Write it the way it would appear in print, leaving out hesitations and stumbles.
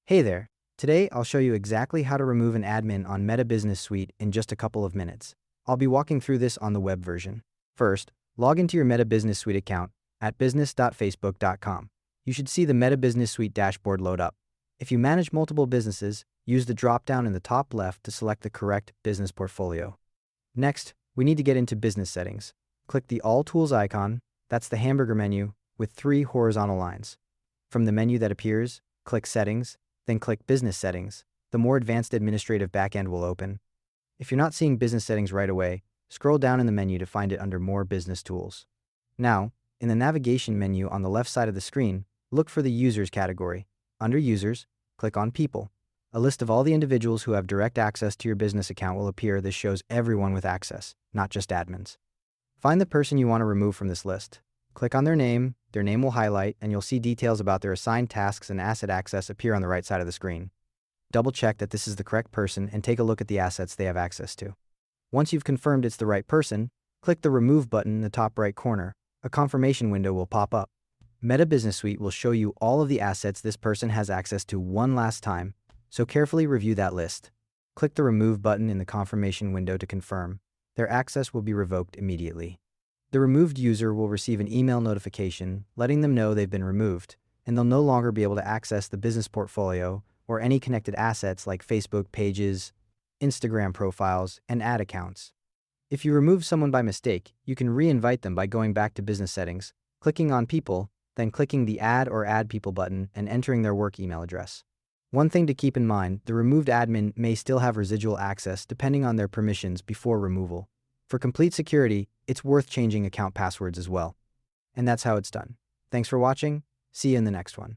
Hey there. Today, I'll show you exactly how to remove an admin on Meta Business Suite in just a couple of minutes. I'll be walking through this on the web version. First, log into your Meta Business Suite account at business.facebook.com. You should see the Meta Business Suite dashboard load up. If you manage multiple businesses, use the drop-down in the top left to select the correct business portfolio. Next, we need to get into Business Settings. Click the All Tools icon, that's the hamburger menu, with 3 horizontal lines. From the menu that appears, click Settings, then click Business Settings. The more advanced administrative backend will open. If you're not seeing Business Settings right away, scroll down in the menu to find it under More Business Tools. Now, in the navigation menu on the left side of the screen, look for the Users category. Under Users, click on People. A list of all the individuals who have direct access to your business account will appear. This shows everyone with access, not just admins. Find the person you want to remove from this list. Click on their name will highlight, and you'll see details about their assigned tasks and asset access appear on the right side of the screen. Double check that this is the correct person and take a look at the assets they have access to. Once you've confirmed it's the right person, click the Remove button in the top right corner. A confirmation window will pop up. Meta Business Suite will show you all of the assets this person has access to one last time, so carefully review that list. Click the Remove button in the confirmation window to confirm. Their access will be revoked immediately. The removed user will receive an email notification letting them know they've been removed, and they'll no longer be able to access the business portfolio or any connected assets like Facebook pages, Instagram profiles, and ad accounts. If you remove someone by mistake, you can re-invite them by going back to Business Settings, clicking on People, then clicking the Add or Add People button and entering their work email address. One thing to keep in mind, the removed admin may still have residual access depending on their permissions before removal. For complete security, it's worth changing account passwords as well. And that's how it's done. Thanks for watching. See you in the next one.